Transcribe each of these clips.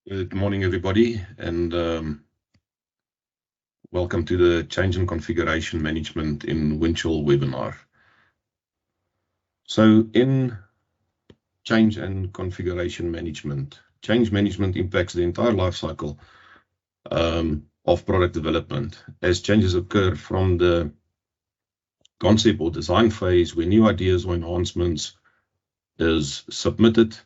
Good morning, everybody, and welcome to the Change and Configuration Management in Windchill webinar. So in Change and Configuration Management, change management impacts the entire life cycle of product development as changes occur from the concept or design phase where new ideas or enhancements is submitted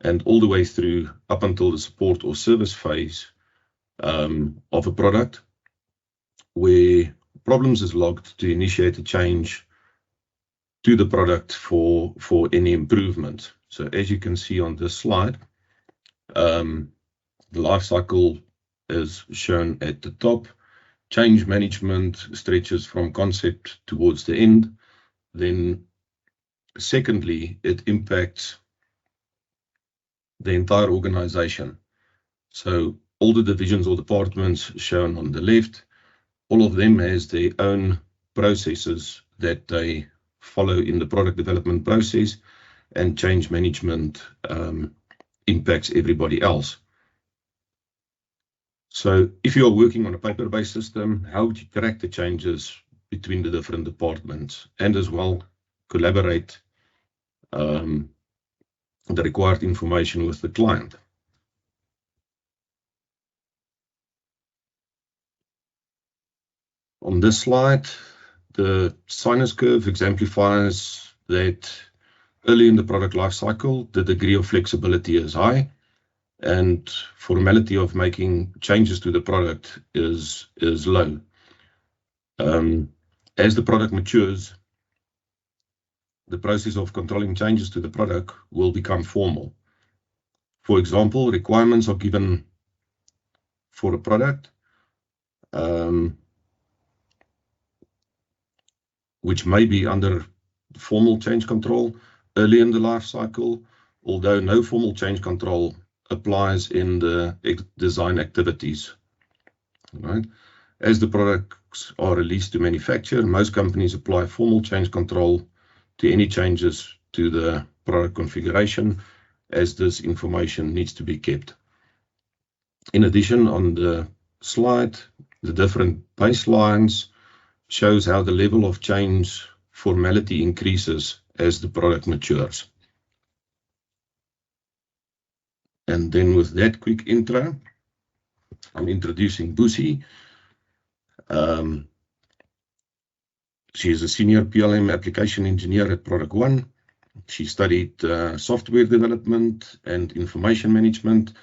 and all the way through up until the support or service phase of a product, where problems is logged to initiate a change to the product for any improvement. So as you can see on this slide, the life cycle is shown at the top. Change management stretches from concept towards the end. Then secondly, it impacts the entire organization. So all the divisions or departments shown on the left, all of them has their own processes that they follow in the product development process, and change management impacts everybody else. So if you are working on a paper-based system, how would you track the changes between the different departments and as well collaborate the required information with the client? On this slide, the sinus curve exemplifies that early in the product life cycle, the degree of flexibility is high and formality of making changes to the product is low. As the product matures, the process of controlling changes to the product will become formal. For example, requirements are given for a product, which may be under formal change control early in the life cycle, although no formal change control applies in the design activities. Right? As the products are released to manufacture, most companies apply formal change control to any changes to the product configuration, as this information needs to be kept. In addition, on the slide, the different baselines shows how the level of change formality increases as the product matures. And then with that quick intro, I'm introducing Busi. She is a senior PLM application engineer at Product One. She studied software development and information management,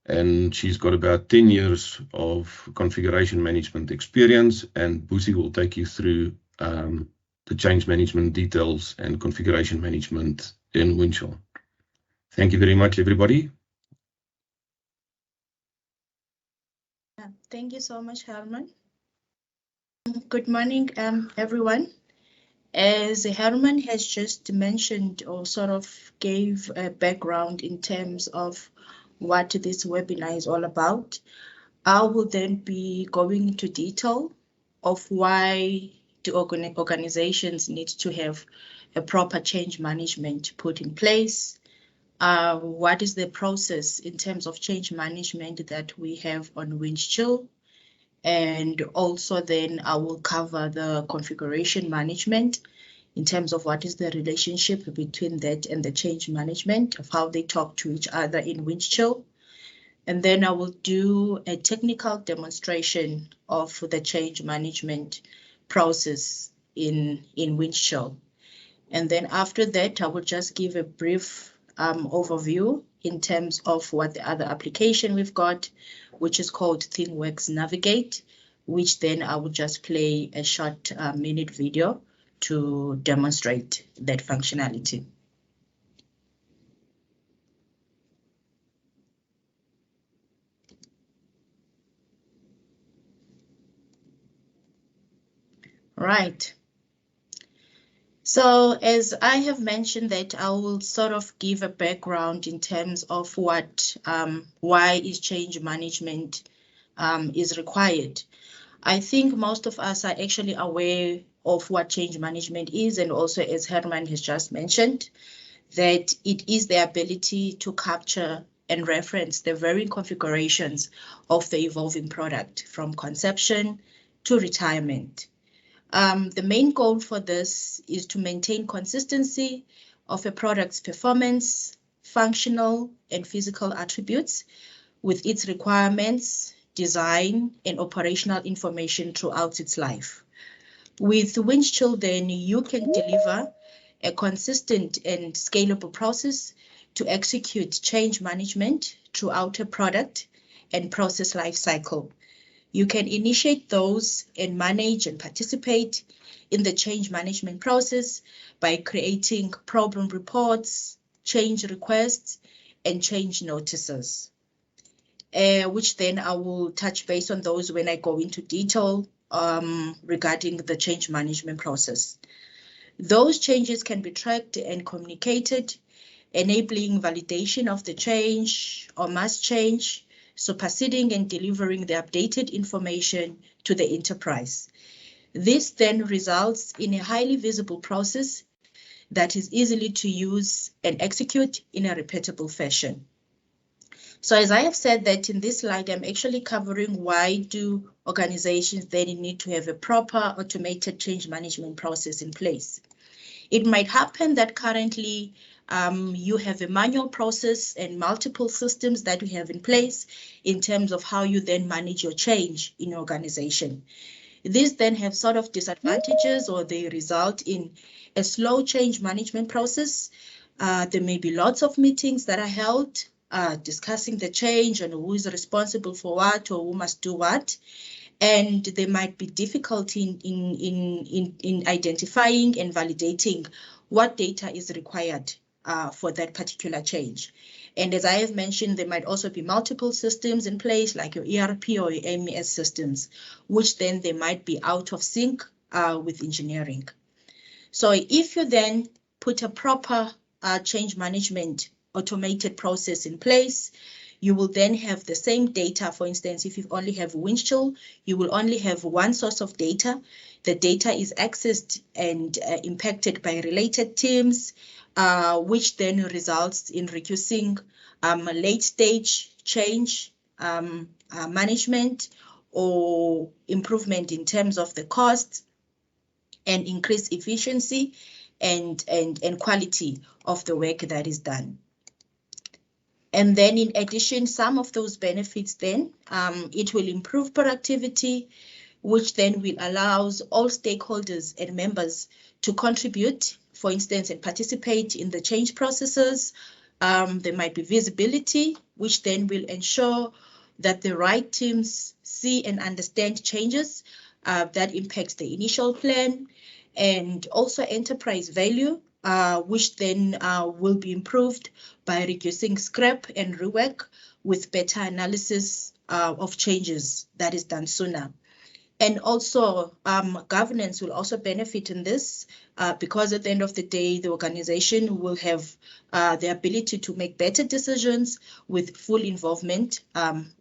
and she's got about 10 years of configuration management experience, and Busi will take you through the change management details and configuration management in Windchill. Thank you very much, everybody. Thank you so much, Herman. Good morning, everyone. As Herman has just mentioned or sort of gave a background in terms of what this webinar is all about, I will then be going into detail of why the organizations need to have a proper change management put in place. What is the process in terms of change management that we have on Windchill? And also then I will cover the configuration management in terms of what is the relationship between that and the change management, of how they talk to each other in Windchill. And then I will do a technical demonstration of the change management process in Windchill. And then after that, I will just give a brief overview in terms of what the other application we've got, which is called ThingWorx Navigate, which then I will just play a short minute video to demonstrate that functionality. Right. So as I have mentioned that I will sort of give a background in terms of what, why is change management is required. I think most of us are actually aware of what change management is, and also as Herman has just mentioned, that it is the ability to capture and reference the varying configurations of the evolving product from conception to retirement. The main goal for this is to maintain consistency of a product's performance, functional and physical attributes with its requirements, design, and operational information throughout its life. With Windchill, then you can deliver a consistent and scalable process to execute change management throughout a product and process lifecycle. You can initiate those and manage and participate in the change management process by creating problem reports, change requests, and change notices, which then I will touch base on those when I go into detail regarding the change management process. Those changes can be tracked and communicated, enabling validation of the change or mass change, superseding and delivering the updated information to the enterprise. This then results in a highly visible process that is easily to use and execute in a repeatable fashion. So as I have said that in this slide, I'm actually covering why do organizations then need to have a proper automated change management process in place. It might happen that currently you have a manual process and multiple systems that you have in place in terms of how you then manage your change in your organization. These then have sort of disadvantages, or they result in a slow change management process. There may be lots of meetings that are held discussing the change and who is responsible for what or who must do what. And there might be difficulty in identifying and validating what data is required for that particular change. And as I have mentioned, there might also be multiple systems in place, like your ERP or your MES systems, which then they might be out of sync with engineering. So if you then put a proper change management automated process in place, you will then have the same data. For instance, if you only have Windchill, you will only have one source of data. The data is accessed and impacted by related teams, which then results in reducing late stage change management or improvement in terms of the cost and increased efficiency and quality of the work that is done. And then in addition, some of those benefits then, it will improve productivity, which then will allow all stakeholders and members to contribute, for instance, and participate in the change processes. There might be visibility, which then will ensure that the right teams see and understand changes that impact the initial plan, and also enterprise value, which then will be improved by reducing scrap and rework with better analysis of changes that is done sooner. And also governance will also benefit in this because at the end of the day, the organization will have the ability to make better decisions with full involvement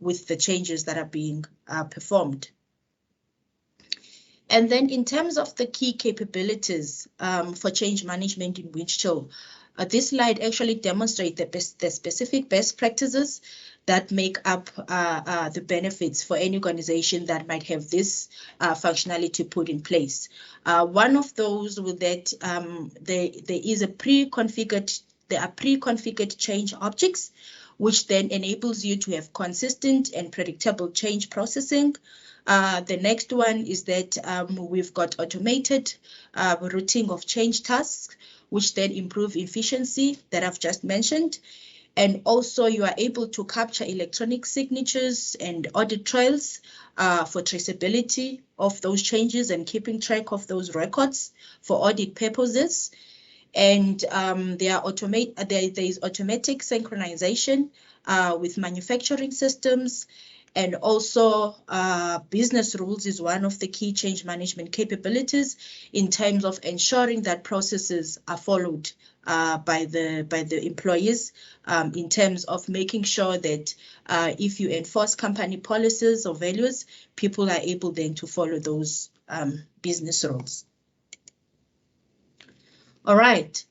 with the changes that are being performed. And then in terms of the key capabilities for change management in Windchill, this slide actually demonstrates the specific best practices that make up the benefits for any organization that might have this functionality put in place. One of those with that there are pre-configured change objects, which then enables you to have consistent and predictable change processing. The next one is that we've got automated routing of change tasks, which then improve efficiency that I've just mentioned. And also you are able to capture electronic signatures and audit trails for traceability of those changes and keeping track of those records for audit purposes. And there is automatic synchronization with manufacturing systems. And also business rules is one of the key change management capabilities in terms of ensuring that processes are followed by the employees in terms of making sure that if you enforce company policies or values, people are able then to follow those business rules. All right.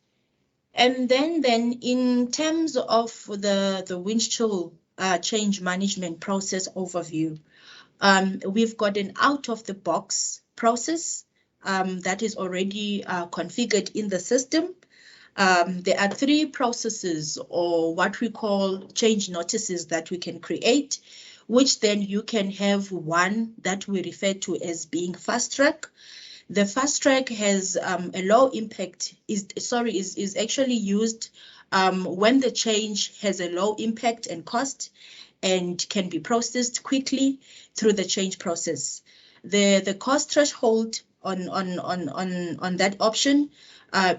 And then in terms of the Windchill change management process overview, we've got an out-of-the-box process that is already configured in the system. There are 3 processes, or what we call change notices, that we can create, which then you can have one that we refer to as being fast track. The fast track has a low impact, is actually used when the change has a low impact and cost and can be processed quickly through the change process. The cost threshold on that option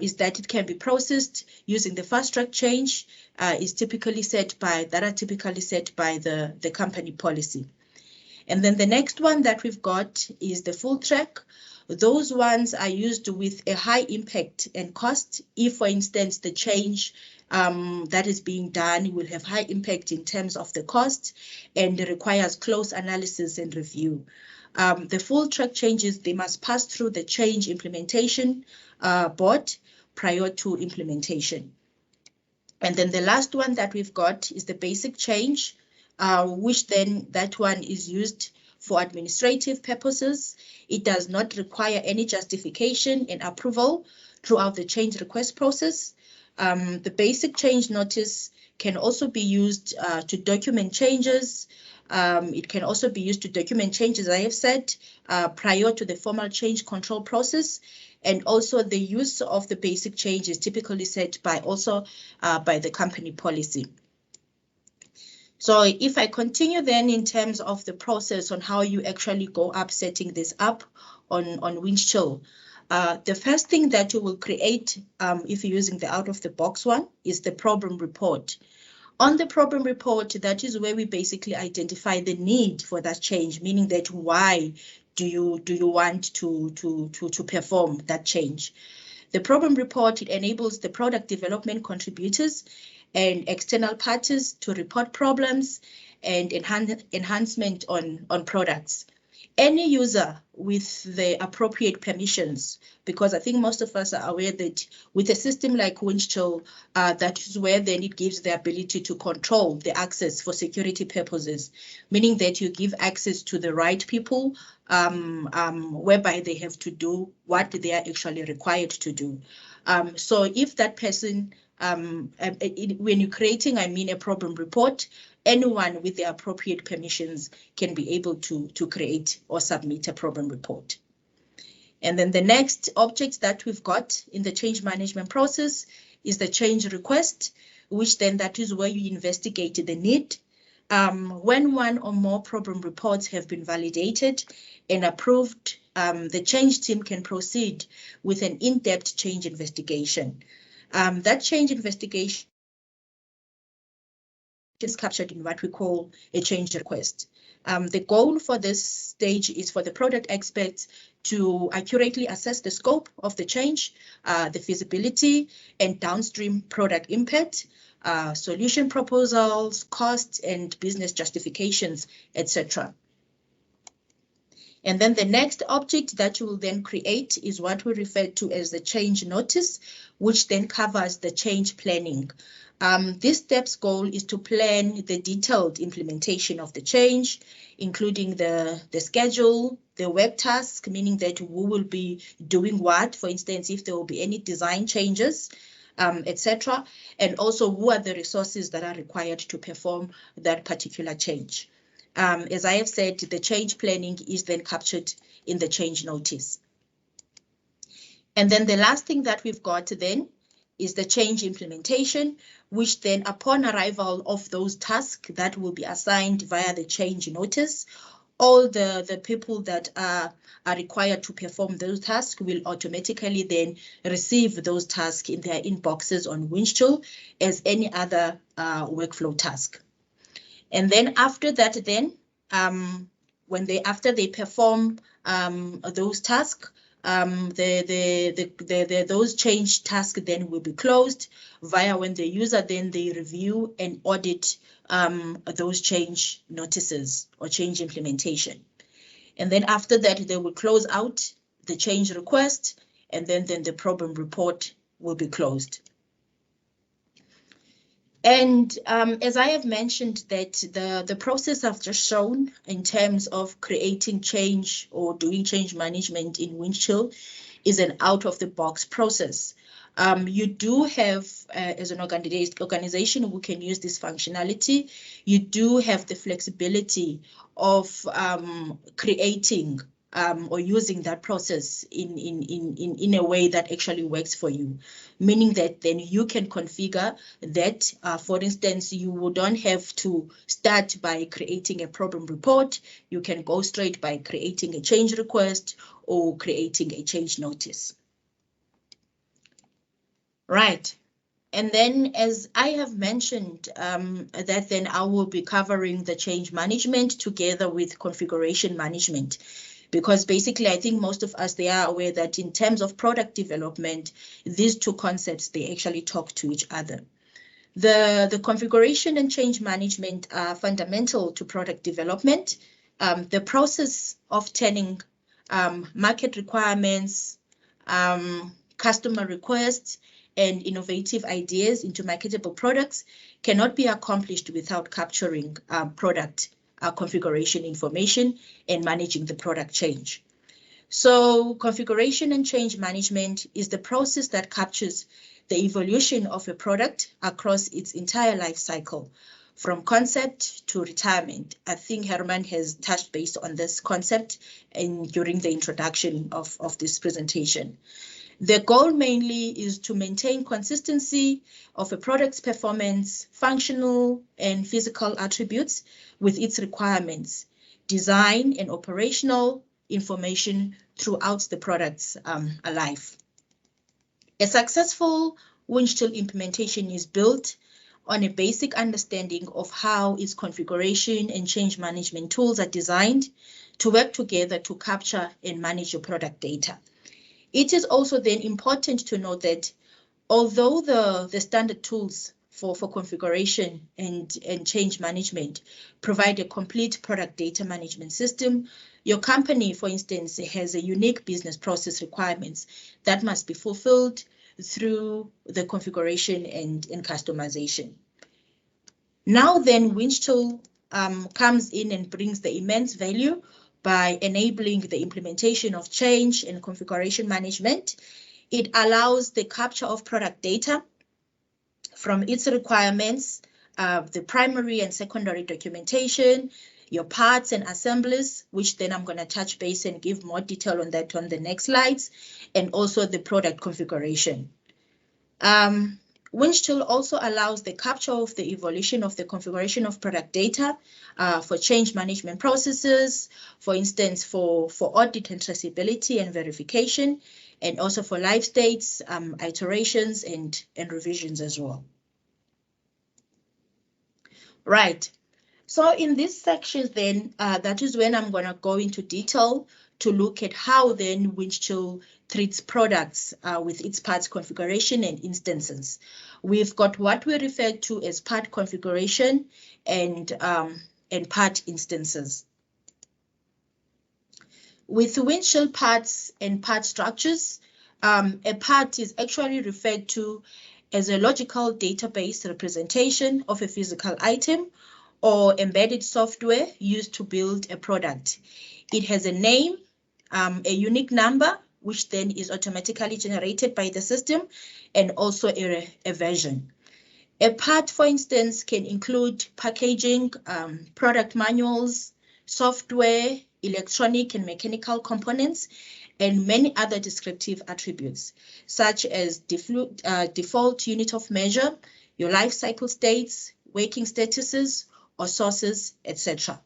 is that it can be processed using the fast track change are typically set by the company policy. And then the next one that we've got is the full track. Those ones are used with a high impact and cost. If, for instance, the change that is being done will have high impact in terms of the cost and requires close analysis and review. The full track changes, they must pass through the change implementation board prior to implementation. And then the last one that we've got is the basic change, which then that one is used for administrative purposes. It does not require any justification and approval throughout the change request process. The basic change notice can also be used to document changes. It can also be used to document changes, I have said, prior to the formal change control process. And also the use of the basic change is typically set by the company policy. So if I continue then in terms of the process on how you actually go up setting this up on Windchill, the first thing that you will create if you're using the out-of-the-box one is the problem report. On the problem report, that is where we basically identify the need for that change, meaning that why do you want to perform that change. The problem report, it enables the product development contributors and external parties to report problems and enhancement on products. Any user with the appropriate permissions, because I think most of us are aware that with a system like Windchill, that is where then it gives the ability to control the access for security purposes, meaning that you give access to the right people, whereby they have to do what they are actually required to do. So if that person, when you're creating, a problem report, anyone with the appropriate permissions can be able to create or submit a problem report. And then the next object that we've got in the change management process is the change request, which then that is where you investigate the need. When one or more problem reports have been validated and approved, the change team can proceed with an in-depth change investigation. That change investigation is captured in what we call a change request. The goal for this stage is for the product experts to accurately assess the scope of the change, the feasibility and downstream product impact, solution proposals, costs and business justifications, etc. And then the next object that you will then create is what we refer to as the change notice, which then covers the change planning. This step's goal is to plan the detailed implementation of the change, including the schedule, the work task, meaning that who will be doing what, for instance, if there will be any design changes, etc. And also who are the resources that are required to perform that particular change. As I have said, the change planning is then captured in the change notice. And then the last thing that we've got then is the change implementation, which then upon arrival of those tasks that will be assigned via the change notice, all the people that are required to perform those tasks will automatically then receive those tasks in their inboxes on Windchill as any other workflow task. And then after that, then after they perform those tasks, those change tasks then will be closed via when the user then they review and audit those change notices or change implementation. And then after that, they will close out the change request, and then the problem report will be closed. And as I have mentioned that the process I've just shown in terms of creating change or doing change management in Windchill is an out-of-the-box process. You do have, as an organization who can use this functionality, you do have the flexibility of creating or using that process in a way that actually works for you, meaning that then you can configure that, for instance, you don't have to start by creating a problem report. You can go straight by creating a change request or creating a change notice. Right. And then, as I have mentioned, that then I will be covering the change management together with configuration management, because basically I think most of us, they are aware that in terms of product development, these two concepts, they actually talk to each other. The configuration and change management are fundamental to product development. The process of turning market requirements, customer requests, and innovative ideas into marketable products cannot be accomplished without capturing product configuration information and managing the product change. So configuration and change management is the process that captures the evolution of a product across its entire life cycle, from concept to retirement. I think Herman has touched base on this concept during the introduction of this presentation. The goal mainly is to maintain consistency of a product's performance, functional and physical attributes with its requirements, design and operational information throughout the product's life. A successful Windchill implementation is built on a basic understanding of how its configuration and change management tools are designed to work together to capture and manage your product data. It is also then important to note that although the standard tools for configuration and change management provide a complete product data management system, your company, for instance, has a unique business process requirements that must be fulfilled through the configuration and customization. Now then, Windchill comes in and brings the immense value by enabling the implementation of change and configuration management. It allows the capture of product data from its requirements, the primary and secondary documentation, your parts and assemblies, which then I'm going to touch base and give more detail on that on the next slides, and also the product configuration. Windchill also allows the capture of the evolution of the configuration of product data for change management processes, for instance, for audit and traceability and verification, and also for live states, iterations, and revisions as well. Right. So in this section then, that is when I'm going to go into detail to look at how then Windchill treats products with its parts configuration and instances. We've got what we refer to as part configuration and part instances. With Windchill parts and part structures, a part is actually referred to as a logical database representation of a physical item or embedded software used to build a product. It has a name, a unique number, which then is automatically generated by the system, and also a version. A part, for instance, can include packaging, product manuals, software, electronic and mechanical components, and many other descriptive attributes, such as default unit of measure, your life cycle states, working statuses, or sources, etc.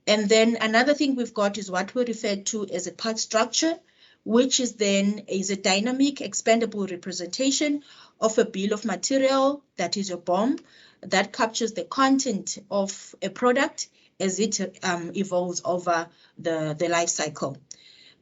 And then another thing we've got is what we refer to as a part structure, which is a dynamic expandable representation of a bill of material, that is your BOM, that captures the content of a product as it evolves over the life cycle.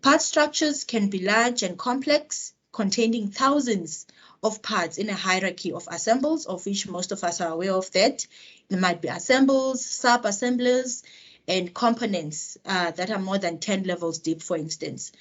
Part structures can be large and complex, containing thousands of parts in a hierarchy of assembles, of which most of us are aware of that. There might be assembles, sub-assemblers, and components that are more than 10 levels deep, for instance.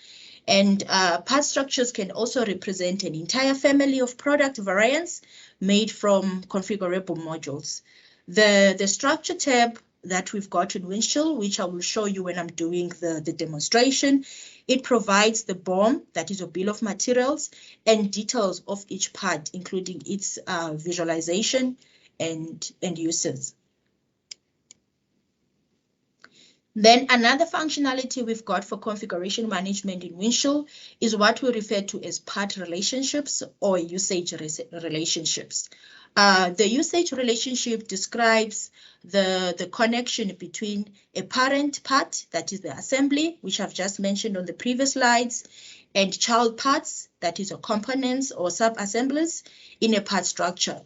And part structures can also represent an entire family of product variants made from configurable modules. The structure tab that we've got in Windchill, which I will show you when I'm doing the demonstration, it provides the BOM, that is a bill of materials, and details of each part, including its visualization and uses. Then another functionality we've got for configuration management in Windchill is what we refer to as part relationships or usage relationships. The usage relationship describes the connection between a parent part, that is the assembly, which I've just mentioned on the previous slides, and child parts, that is the components or sub-assemblies in a part structure.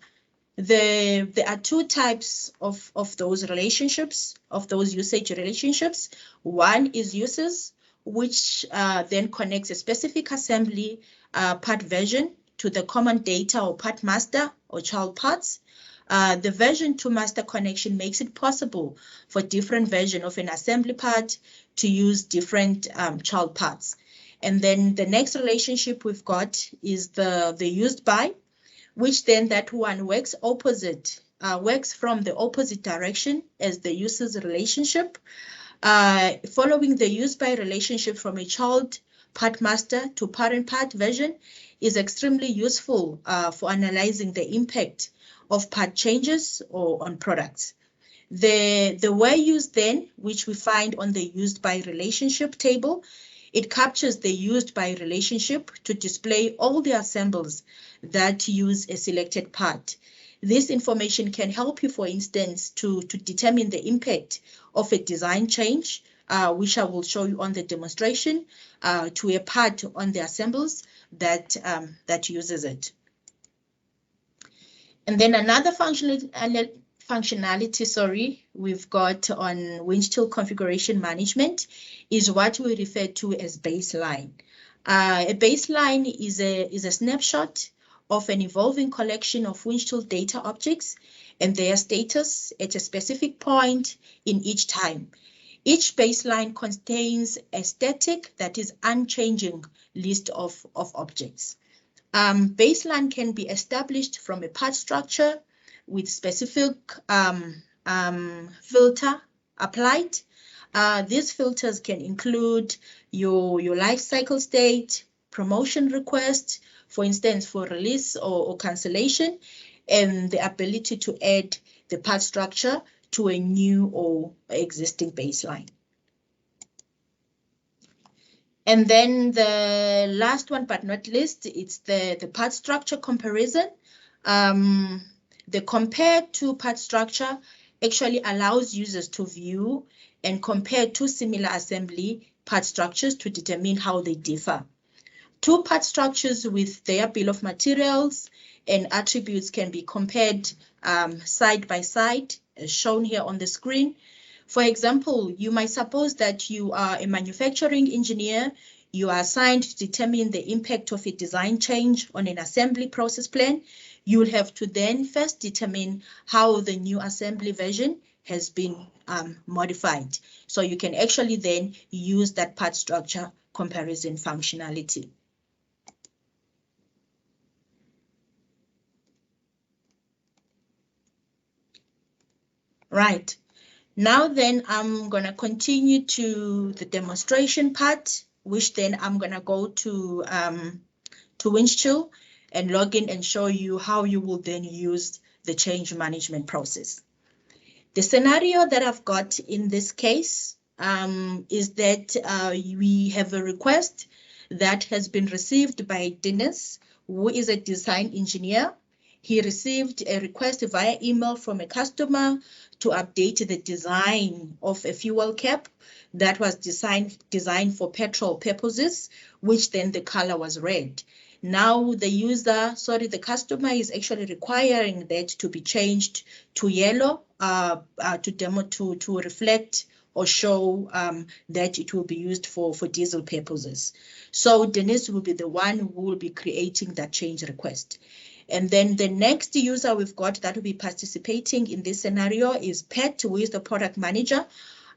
There are two types of those relationships, of those usage relationships. One is uses, which then connects a specific assembly part version to the common data or part master or child parts. The version to master connection makes it possible for different versions of an assembly part to use different child parts. And then the next relationship we've got is the used by, which then that one works from the opposite direction as the uses relationship. Following the used by relationship from a child part master to parent part version is extremely useful for analyzing the impact of part changes or on products. The where used then, which we find on the used by relationship table, it captures the used by relationship to display all the assembles that use a selected part. This information can help you, for instance, to determine the impact of a design change, which I will show you on the demonstration, to a part on the assembles that uses it. And then another functionality, we've got on Windchill configuration management is what we refer to as baseline. A baseline is a snapshot of an evolving collection of Windchill data objects and their status at a specific point in each time. Each baseline contains a static, that is unchanging, list of objects. Baseline can be established from a part structure with specific filter applied. These filters can include your life cycle state, promotion request, for instance, for release or cancellation, and the ability to add the part structure to a new or existing baseline. And then the last one, but not least, it's the part structure comparison. The compare to part structure actually allows users to view and compare two similar assembly part structures to determine how they differ. Two part structures with their bill of materials and attributes can be compared side by side, as shown here on the screen. For example, you might suppose that you are a manufacturing engineer. You are assigned to determine the impact of a design change on an assembly process plan. You will have to then first determine how the new assembly version has been modified. So you can actually then use that part structure comparison functionality. Right. Now then, I'm going to continue to the demonstration part, which then I'm going to go to Windchill and log in and show you how you will then use the change management process. The scenario that I've got in this case is that we have a request that has been received by Dennis, who is a design engineer. He received a request via email from a customer to update the design of a fuel cap that was designed for petrol purposes, which then the color was red. Now the customer is actually requiring that to be changed to yellow to reflect or show that it will be used for diesel purposes. So Denise will be the one who will be creating that change request. And then the next user we've got that will be participating in this scenario is Pat, who is the product manager.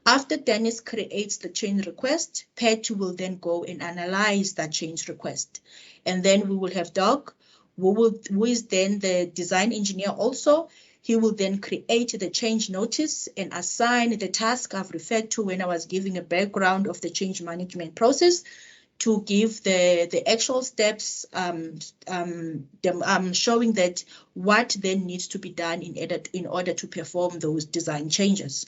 After Dennis creates the change request, Pat will then go and analyze that change request. And then we will have Doug, who is then the design engineer also. He will then create the change notice and assign the task I've referred to when I was giving a background of the change management process to give the actual steps, showing that what then needs to be done in order to perform those design changes.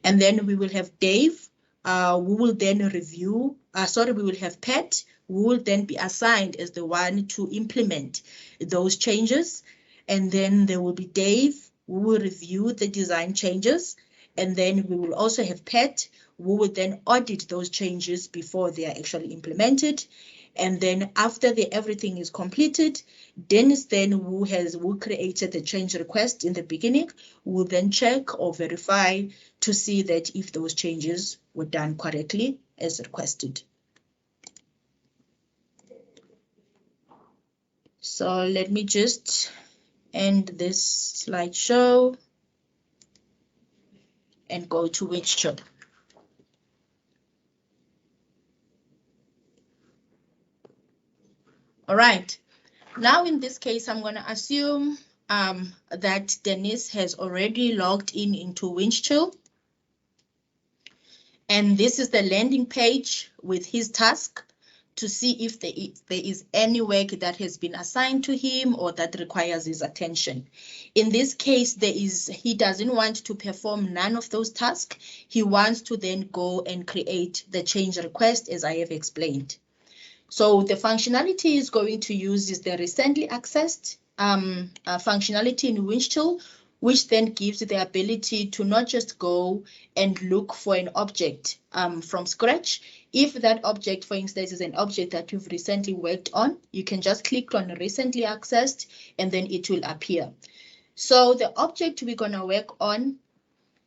And then we will have Dave, who will then review, we will have Pat, who will then be assigned as the one to implement those changes. And then there will be Dave, who will review the design changes. And then we will also have Pat, who will then audit those changes before they are actually implemented. And then after everything is completed, Dennis then, who created the change request in the beginning, will then check or verify to see that if those changes were done correctly as requested. So let me just end this slideshow and go to Windchill. All right. Now in this case, I'm going to assume that Dennis has already logged into Windchill. And this is the landing page with his task to see if there is any work that has been assigned to him or that requires his attention. In this case, he doesn't want to perform none of those tasks. He wants to then go and create the change request as I have explained. So the functionality is going to use is the recently accessed functionality in Windchill, which then gives the ability to not just go and look for an object from scratch. If that object, for instance, is an object that you've recently worked on, you can just click on recently accessed and then it will appear. So the object we're going to work on,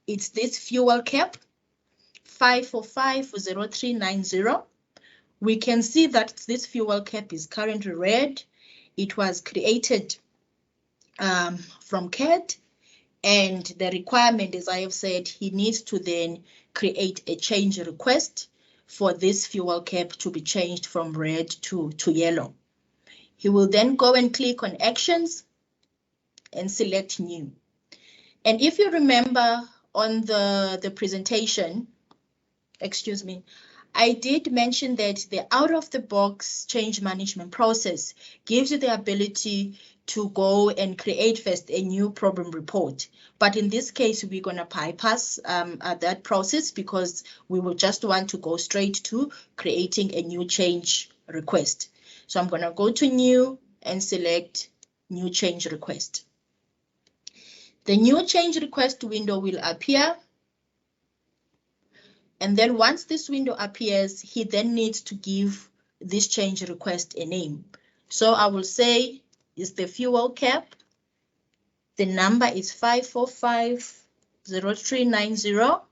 it's this fuel cap 5450390. We can see that this fuel cap is currently red. It was created from CAD, and the requirement, as I have said, he needs to then create a change request for this fuel cap to be changed from red to yellow. He will then go and click on Actions and select New. And if you remember on the presentation, excuse me, I did mention that the out-of-the-box change management process gives you the ability to go and create first a new problem report. But in this case, we're going to bypass that process because we will just want to go straight to creating a new change request. So I'm going to go to New and select New Change Request. The New Change Request window will appear. And then once this window appears, he then needs to give this change request a name. So I will say is the fuel cap. The number is 5450390.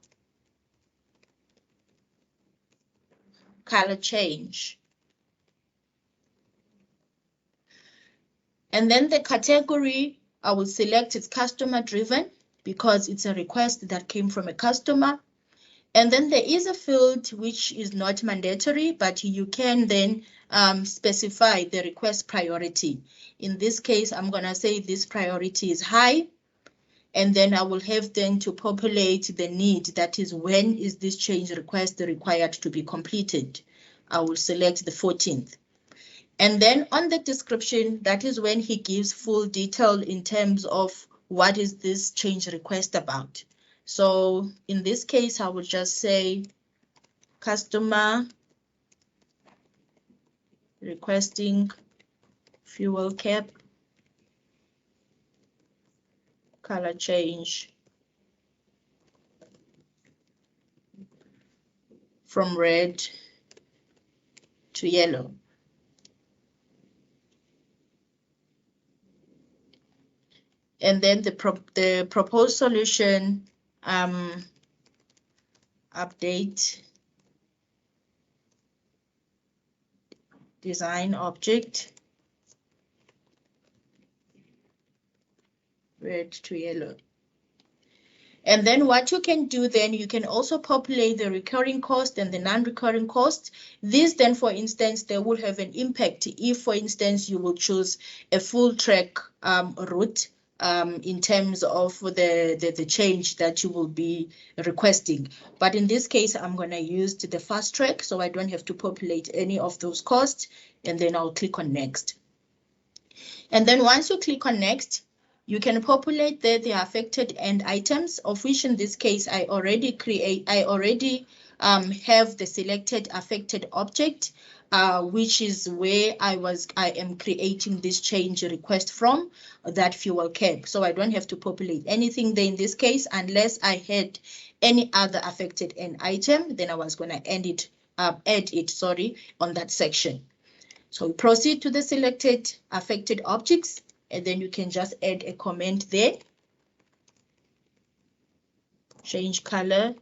Color change. And then the category, I will select it's customer driven because it's a request that came from a customer. And then there is a field which is not mandatory, but you can then specify the request priority. In this case, I'm going to say this priority is high. And then I will have then to populate the need. That is, when is this change request required to be completed? I will select the 14th. And then on the description, that is when he gives full detail in terms of what is this change request about. So in this case, I would just say customer requesting fuel cap color change from red to yellow. And then the proposed solution update design object red to yellow. And then what you can do then, you can also populate the recurring cost and the non-recurring cost. This then, for instance, they will have an impact if, for instance, you will choose a full track route in terms of the change that you will be requesting. But in this case, I'm going to use the fast track, so I don't have to populate any of those costs. And then I'll click on next. And then once you click on next, you can populate the affected end items, of which in this case, I already have the selected affected object, which is where I am creating this change request from, that fuel cap. So I don't have to populate anything there in this case, unless I had any other affected end item, then I was going to add it on that section. So proceed to the selected affected objects, and then you can just add a comment there. Change color,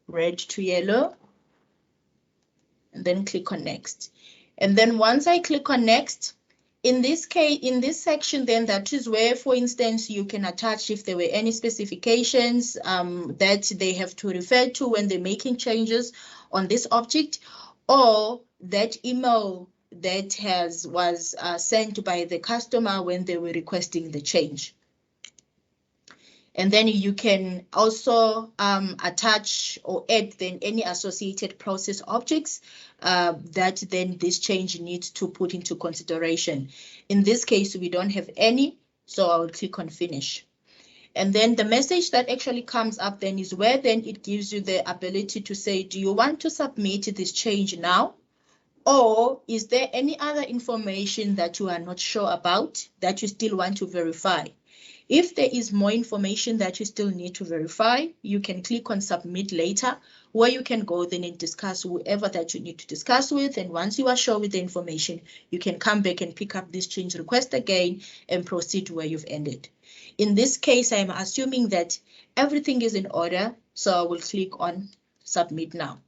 red to yellow, and then click on next. And then once I click on next, in this case, in this section, then that is where, for instance, you can attach if there were any specifications that they have to refer to when they're making changes on this object, or that email that was sent by the customer when they were requesting the change. And then you can also attach or add then any associated process objects that then this change needs to put into consideration. In this case, we don't have any, so I'll click on finish. And then the message that actually comes up then is where then it gives you the ability to say, do you want to submit this change now? Or is there any other information that you are not sure about that you still want to verify? If there is more information that you still need to verify, you can click on submit later, where you can go then and discuss whoever that you need to discuss with. And once you are sure with the information, you can come back and pick up this change request again and proceed where you've ended. In this case, I'm assuming that everything is in order, so I will click on submit now.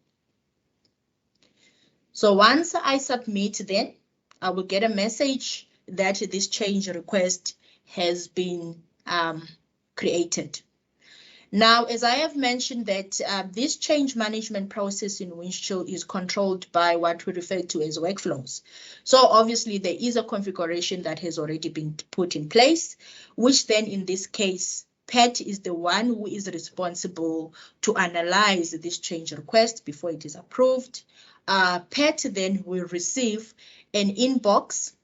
So once I submit, then I will get a message that this change request has been created. Now, as I have mentioned that this change management process in Windchill is controlled by what we refer to as workflows. So obviously there is a configuration that has already been put in place, which then in this case, Pat is the one who is responsible to analyze this change request before it is approved. Pat then will receive an inbox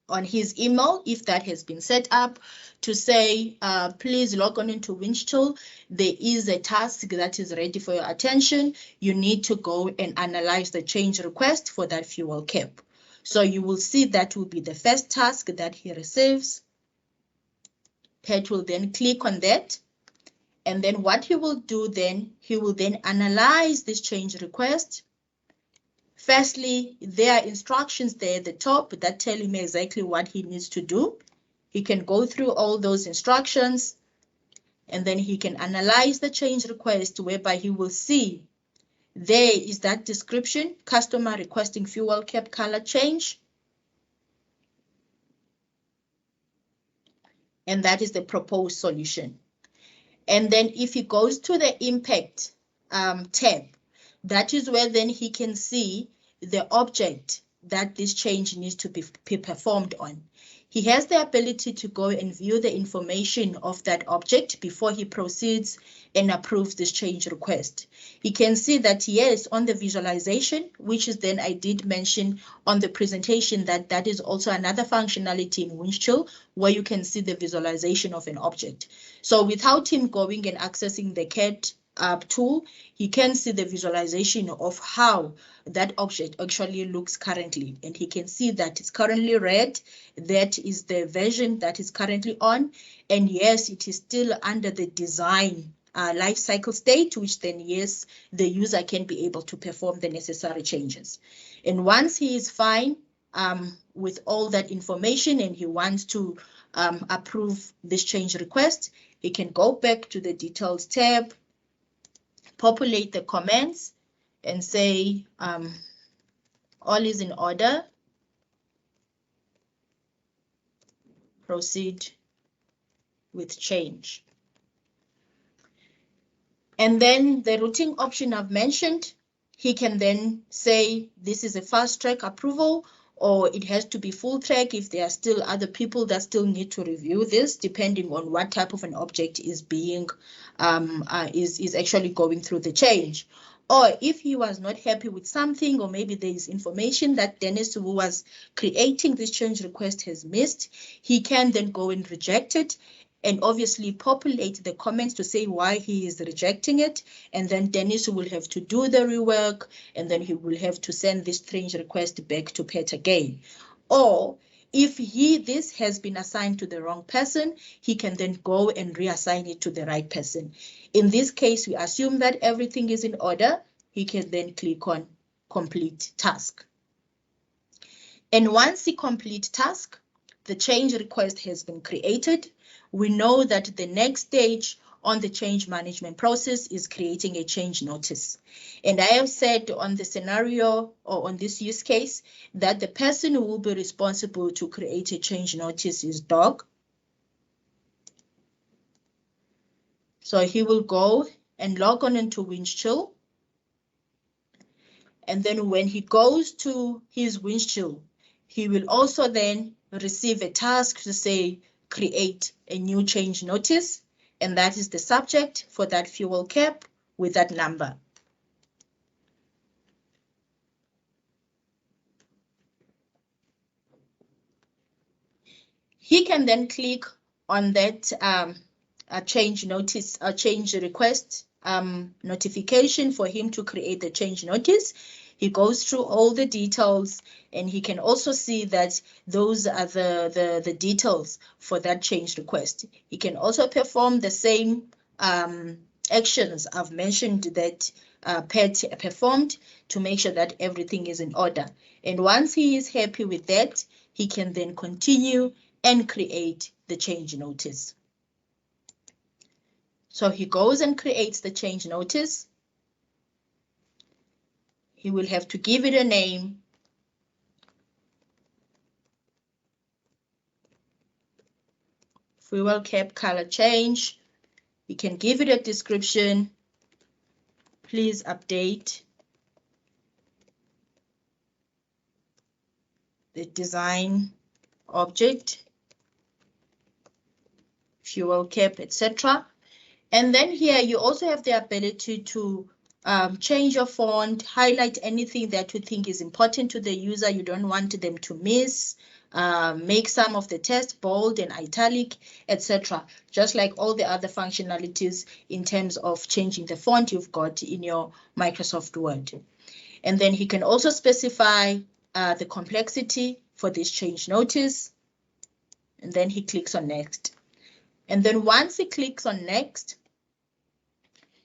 on his email, if that has been set up, to say, please log on into Windchill. There is a task that is ready for your attention. You need to go and analyze the change request for that fuel cap. So you will see that will be the first task that he receives. Pat will then click on that. And then what he will do then, he will then analyze this change request. Firstly, there are instructions there at the top that tell him exactly what he needs to do. He can go through all those instructions, and then he can analyze the change request, whereby he will see there is that description, customer requesting fuel cap color change. And that is the proposed solution. And then if he goes to the impact tab, that is where then he can see the object that this change needs to be performed on. He has the ability to go and view the information of that object before he proceeds and approves this change request. He can see that, yes, on the visualization, which is then I did mention on the presentation that is also another functionality in Windchill where you can see the visualization of an object. So without him going and accessing the CAD tool, he can see the visualization of how that object actually looks currently, and he can see that it's currently red. That is the version that is currently on, and yes, it is still under the design life cycle state, which then yes, the user can be able to perform the necessary changes. And once he is fine with all that information and he wants to approve this change request, he can go back to the details tab, populate the comments, and say all is in order. proceed with change. And then the routing option I've mentioned, he can then say this is a fast track approval, or it has to be full track if there are still other people that still need to review this, depending on what type of an object is being is actually going through the change. Or if he was not happy with something, or maybe there is information that Dennis, who was creating this change request, has missed, he can then go and reject it, and obviously populate the comments to say why he is rejecting it. And then Dennis will have to do the rework, and then he will have to send this change request back to Pat again. Or if this has been assigned to the wrong person, he can then go and reassign it to the right person. In this case, we assume that everything is in order. He can then click on complete task. And once he completes task, the change request has been created. We know that the next stage on the change management process is creating a change notice. And I have said on the scenario, or on this use case, that the person who will be responsible to create a change notice is Dog. So he will go and log on into Windchill. And then when he goes to his Windchill, he will also then receive a task to say, create a new change notice. And that is the subject for that fuel cap with that number. He can then click on that change notice, change request notification for him to create the change notice. He goes through all the details, and he can also see that those are the details for that change request. He can also perform the same actions I've mentioned that Pat performed to make sure that everything is in order. And once he is happy with that, he can then continue and create the change notice. So he goes and creates the change notice. He will have to give it a name. Fuel cap color change. You can give it a description. Please update the design object, fuel cap, etc. And then here you also have the ability to change your font, highlight anything that you think is important to the user, you don't want them to miss, make some of the text bold and italic, etc. Just like all the other functionalities in terms of changing the font you've got in your Microsoft Word. And then he can also specify the complexity for this change notice. And then he clicks on next. And then once he clicks on next,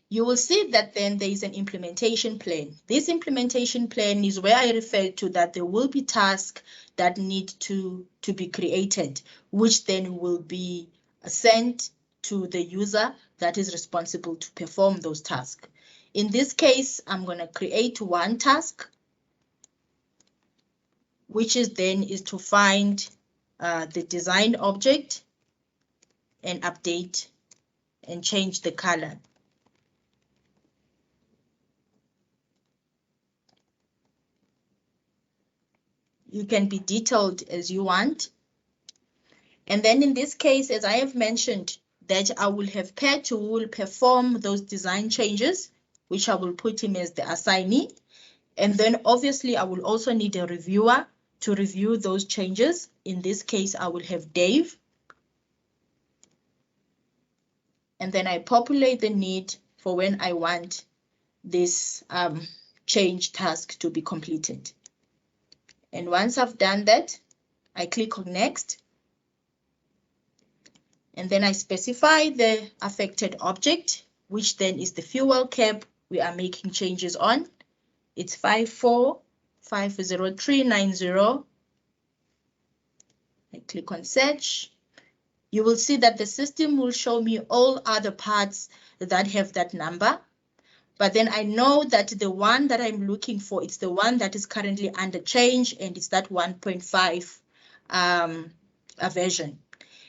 you will see that then there is an implementation plan. This implementation plan is where I referred to that there will be tasks that need to be created, which then will be sent to the user that is responsible to perform those tasks. In this case, I'm going to create one task, which is to find the design object and update and change the color. You can be detailed as you want. And then in this case, as I have mentioned, that I will have Pat who will perform those design changes, which I will put him as the assignee. And then obviously I will also need a reviewer to review those changes. In this case, I will have Dave. And then I populate the need for when I want this change task to be completed. And once I've done that, I click on next. And then I specify the affected object, which then is the fuel cap we are making changes on. It's 54,50390. I click on search. You will see that the system will show me all other parts that have that number. But then I know that the one that I'm looking for, it's the one that is currently under change, and it's that 1.5 version.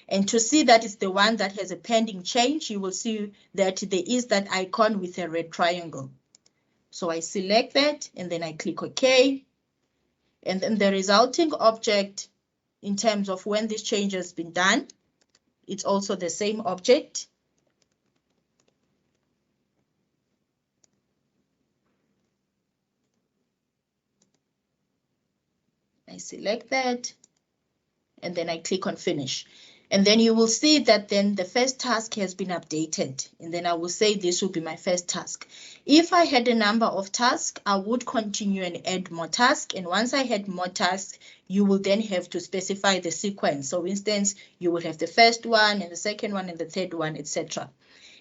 And to see that it's the one that has a pending change, you will see that there is that icon with a red triangle. So I select that and then I click OK. And then the resulting object, in terms of when this change has been done, it's also the same object. I select that and then I click on finish. And then you will see that then the first task has been updated. And then I will say this will be my first task. If I had a number of tasks, I would continue and add more tasks. And once I had more tasks, you will then have to specify the sequence. So for instance, you will have the first one and the second one and the third one, etc.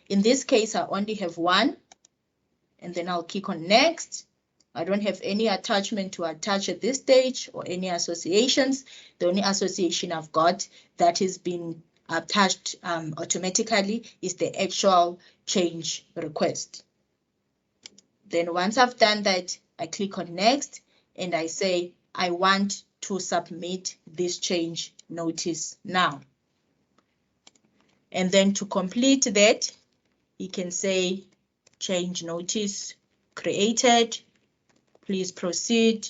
In this case, I only have one. And then I'll click on next. I don't have any attachment to attach at this stage or any associations. The only association I've got that has been attached automatically is the actual change request. Then once I've done that, I click on next and I say, I want to submit this change notice now. And then to complete that, you can say change notice created. Please proceed.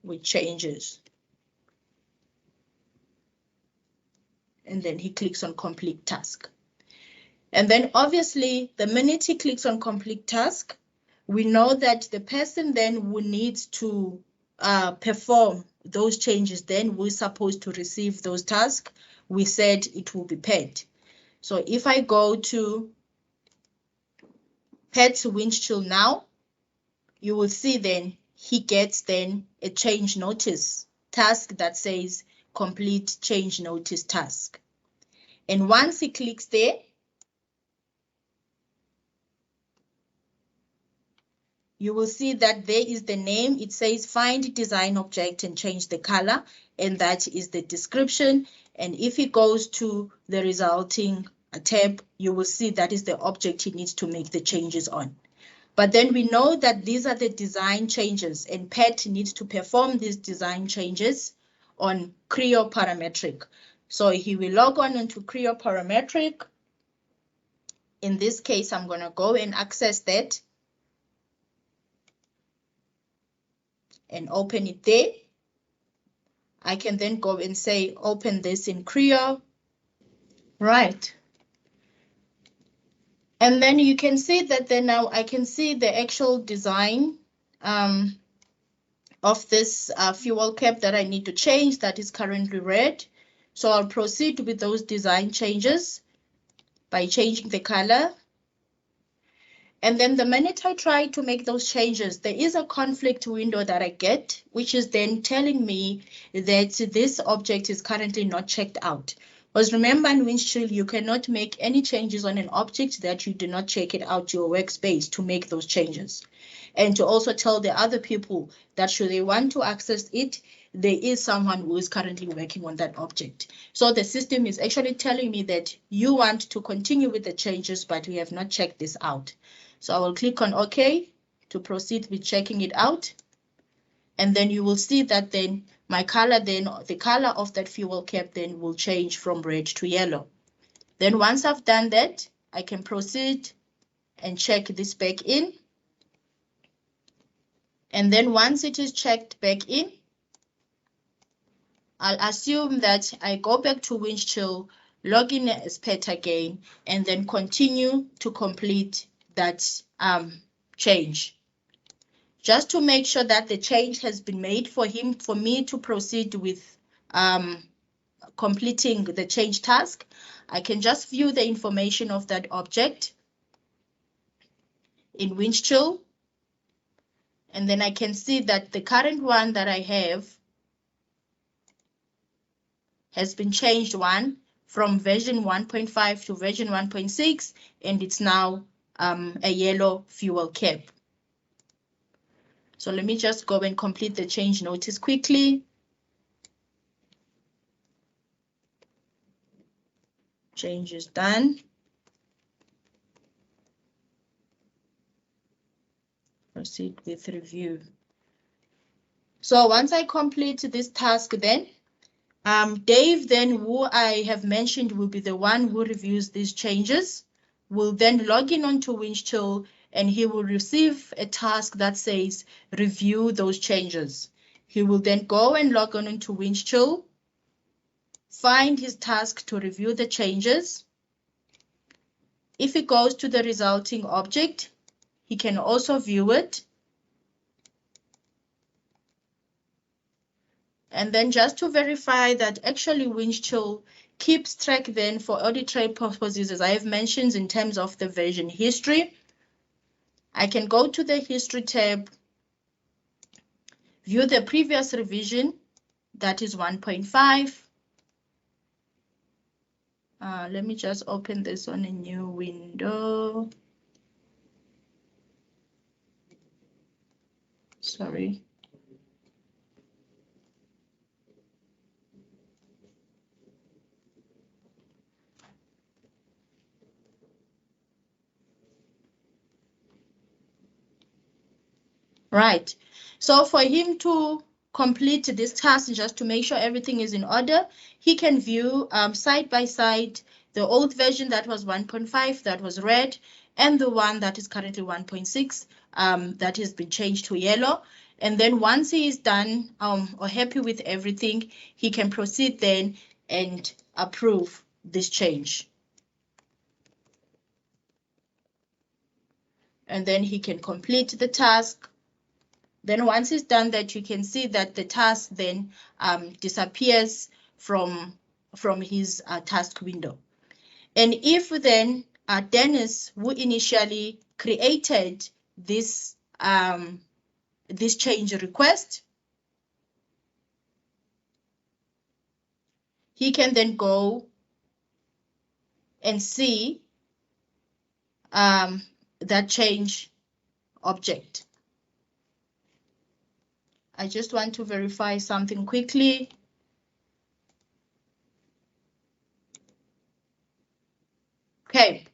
With changes. And then he clicks on complete task. And then obviously, the minute he clicks on complete task, we know that the person then will need to perform those changes. Then we're supposed to receive those tasks. We said it will be paid. So if I go to Pets Windchill now, you will see then he gets then a change notice task that says complete change notice task. And once he clicks there, you will see that there is the name. It says find design object and change the color. And that is the description. And if he goes to the resulting tab, you will see that is the object he needs to make the changes on. But then we know that these are the design changes and Pet needs to perform these design changes on Creo parametric. So he will log on into Creo parametric. In this case, I'm going to go and access that and open it there. I can then go and say, open this in Creo. Right. And then you can see that then now I can see the actual design of this fuel cap that I need to change that is currently red. So I'll proceed with those design changes by changing the color. And then the minute I try to make those changes, there is a conflict window that I get, which is then telling me that this object is currently not checked out. Because remember in Windchill, you cannot make any changes on an object that you do not check it out your workspace to make those changes. And to also tell the other people that should they want to access it, there is someone who is currently working on that object. So the system is actually telling me that you want to continue with the changes, but we have not checked this out. So I will click on OK to proceed with checking it out. And then you will see that then my color, then the color of that fuel cap then will change from red to yellow. Then once I've done that, I can proceed and check this back in. And then once it is checked back in, I'll assume that I go back to Windchill, log in as Pet again, and then continue to complete that change. Just to make sure that the change has been made for me to proceed with completing the change task, I can just view the information of that object in Windchill. And then I can see that the current one that I have has been changed from version 1.5 to version 1.6, and it's now a yellow fuel cap. So let me just go and complete the change notice quickly. Change is done. proceed with review. So once I complete this task then, Dave then, who I have mentioned will be the one who reviews these changes, will then log in onto Windchill and he will receive a task that says review those changes. He will then go and log on into Windchill, find his task to review the changes. If he goes to the resulting object, he can also view it. And then just to verify that actually Windchill keeps track then for auditory purposes, as I have mentioned in terms of the version history, I can go to the history tab, view the previous revision, that is 1.5. Let me just open this on a new window. Sorry. Right. So for him to complete this task, just to make sure everything is in order, he can view side by side the old version that was 1.5 that was red and the one that is currently 1.6 that has been changed to yellow. And then once he is done or happy with everything, he can proceed then and approve this change. And then he can complete the task. Then once it's done that, you can see that the task then disappears from his task window. And if then Dennis, who initially created this change request, he can then go and see that change object. I just want to verify something quickly. Okay,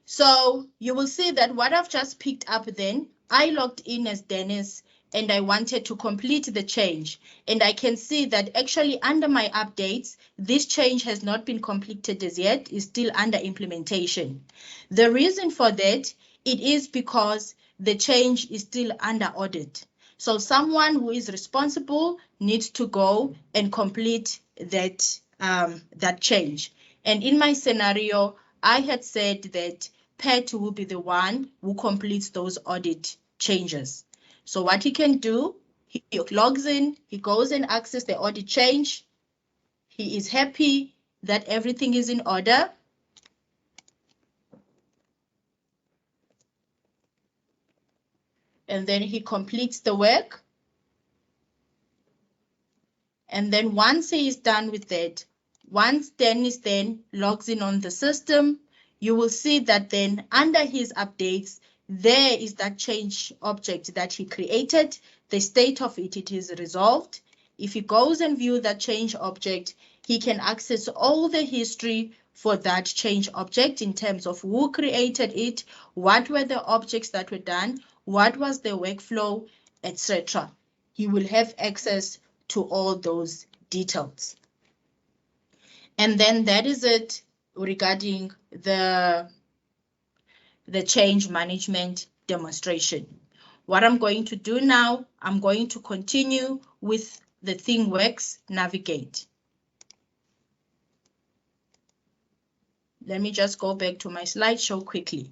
so you will see that what I've just picked up then, I logged in as Dennis and I wanted to complete the change. And I can see that actually under my updates, this change has not been completed as yet, is still under implementation. The reason for that, it is because the change is still under audit. So someone who is responsible needs to go and complete that, that change. And in my scenario, I had said that Pat will be the one who completes those audit changes. So what he can do, he logs in, he goes and accesses the audit change. He is happy that everything is in order. And then he completes the work. And then once he is done with that, once Dennis then logs in on the system, you will see that then under his updates, there is that change object that he created. The state of it, it is resolved. If he goes and views that change object, he can access all the history for that change object in terms of who created it, what were the objects that were done, what was the workflow, etc. He will have access to all those details. And then that is it regarding the change management demonstration. What I'm going to do now, I'm going to continue with the ThingWorx Navigate. Let me just go back to my slideshow quickly.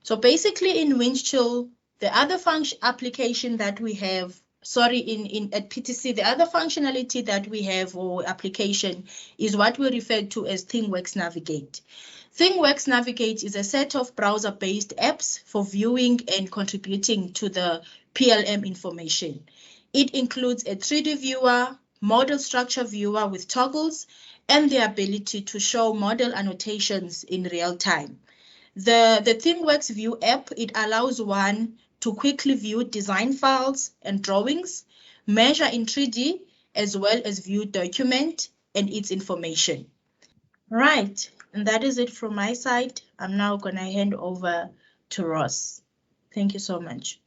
So basically in Windchill, the other function application that we have, at PTC, the other functionality that we have or application is what we refer to as ThingWorx Navigate. ThingWorx Navigate is a set of browser-based apps for viewing and contributing to the PLM information. It includes a 3D viewer, model structure viewer with toggles, and the ability to show model annotations in real time. The ThingWorx View app, it allows one to quickly view design files and drawings, measure in 3D, as well as view document and its information. Right, and that is it from my side. I'm now going to hand over to Ross. Thank you so much.